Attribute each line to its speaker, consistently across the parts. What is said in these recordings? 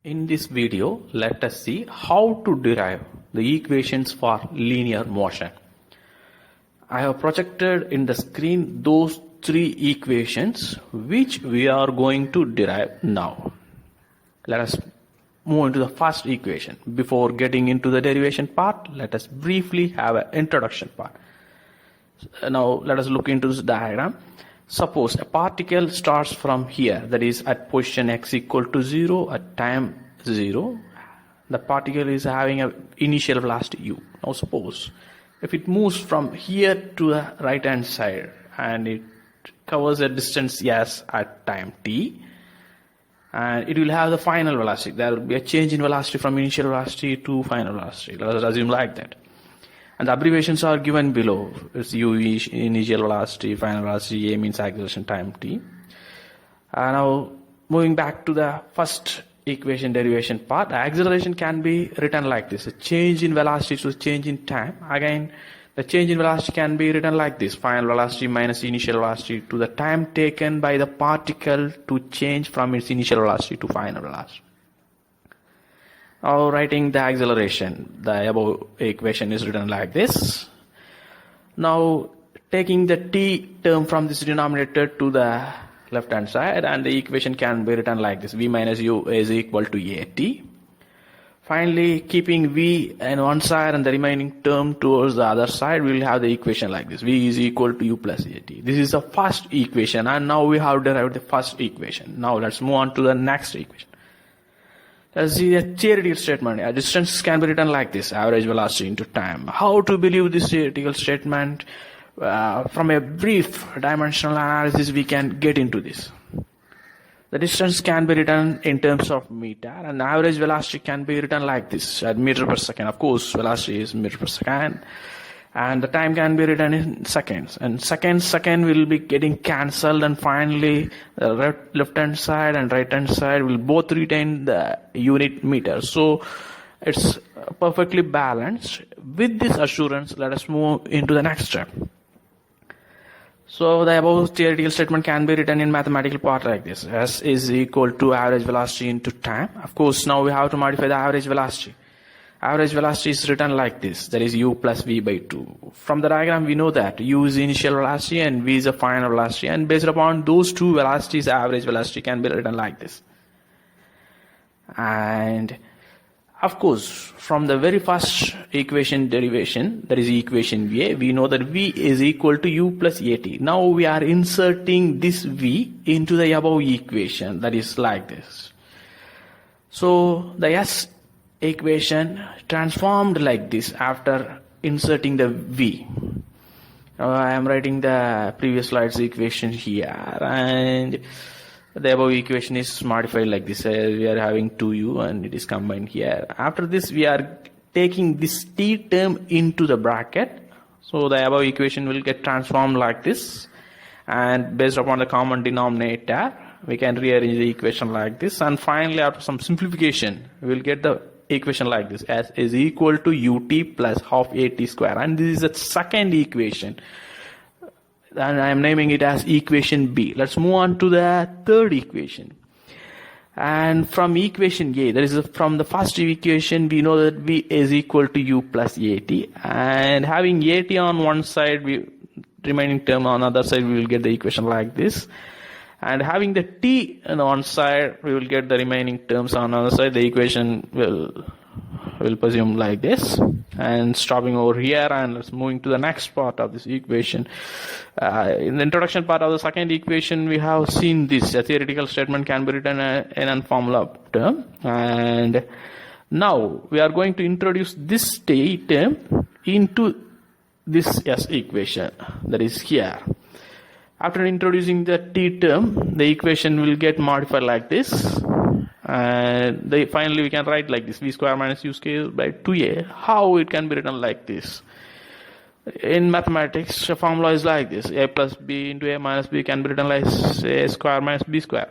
Speaker 1: In this video, let us see how to derive the equations for linear motion. I have projected in the screen those three equations which we are going to derive now. Let us move into the first equation. Before getting into the derivation part, let us briefly have an introduction part. Now let us look into this diagram. Suppose a particle starts from here, that is at position x equal to 0 at time 0. The particle is having an initial velocity u. Now suppose if it moves from here to the right hand side and it covers a distance s at time t, and it will have the final velocity. There will be a change in velocity from initial velocity to final velocity. Let us assume like that. And the abbreviations are given below. It's u initial velocity, final velocity, a means acceleration, time t. Now moving back to the first equation derivation part, the acceleration can be written like this. A change in velocity to change in time. Again, the change in velocity can be written like this. Final velocity minus initial velocity to the time taken by the particle to change from its initial velocity to final velocity. Now writing the acceleration, the above equation is written like this. Now taking the t term from this denominator to the left hand side, and the equation can be written like this. V minus u is equal to at. Finally, keeping v on one side and the remaining term towards the other side, we will have the equation like this. V is equal to u plus at. This is the first equation, and now we have derived the first equation. Now let's move on to the next equation. Let's see a theoretical statement. A distance can be written like this: average velocity into time. How to believe this theoretical statement? From a brief dimensional analysis, we can get into this. The distance can be written in terms of meter, and average velocity can be written like this at meter per second. Of course, velocity is meter per second, and the time can be written in seconds. And second will be getting cancelled, and finally the left hand side and right hand side will both retain the unit meter. So it's perfectly balanced. With this assurance, let us move into the next step. So the above theoretical statement can be written in mathematical part like this. S is equal to average velocity into time. Of course, now we have to modify the average velocity. Average velocity is written like this. That is u plus v by 2. From the diagram, we know that u is initial velocity and v is the final velocity. And based upon those two velocities, average velocity can be written like this. And of course, from the very first equation derivation, that is equation V, we know that V is equal to U plus AT. Now we are inserting this V into the above equation, that is like this. So the S equation transformed like this after inserting the V. I am writing the previous slide's equation here, and the above equation is modified like this. We are having 2u and it is combined here. After this, we are taking this t term into the bracket. So the above equation will get transformed like this. And based upon the common denominator, we can rearrange the equation like this. And finally, after some simplification, we will get the equation like this. S is equal to ut plus half at square. And this is the second equation. And I am naming it as equation B. Let's move on to the third equation. And from equation A, that is from the first equation, we know that V is equal to U plus AT. And having AT on one side, remaining term on the other side, we will get the equation like this. And having the T on one side, we will get the remaining terms on the other side. The equation will presume like this. And stopping over here, and let's moving to the next part of this equation. In the introduction part of the second equation, we have seen this. A theoretical statement can be written in a formula term. And now we are going to introduce this t term into this S equation, that is here. After introducing the t term, the equation will get modified like this. And finally we can write like this: v square minus u square by 2a. How it can be written like this? In mathematics, the formula is like this: a plus b into a minus b can be written like a square minus b square.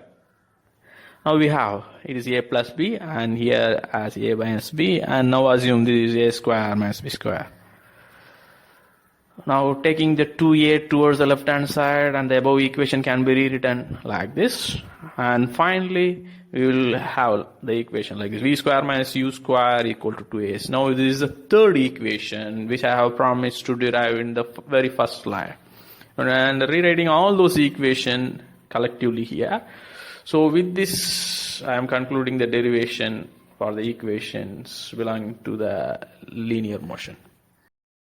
Speaker 1: Now we have, it is a plus b, and here as a minus b, and now assume this is a square minus b square. Now taking the 2a towards the left hand side, and the above equation can be rewritten like this. And finally we will have the equation like this. V square minus u square equal to 2as. Now this is the third equation which I have promised to derive in the very first slide. And rewriting all those equations collectively here. So with this, I am concluding the derivation for the equations belonging to the linear motion.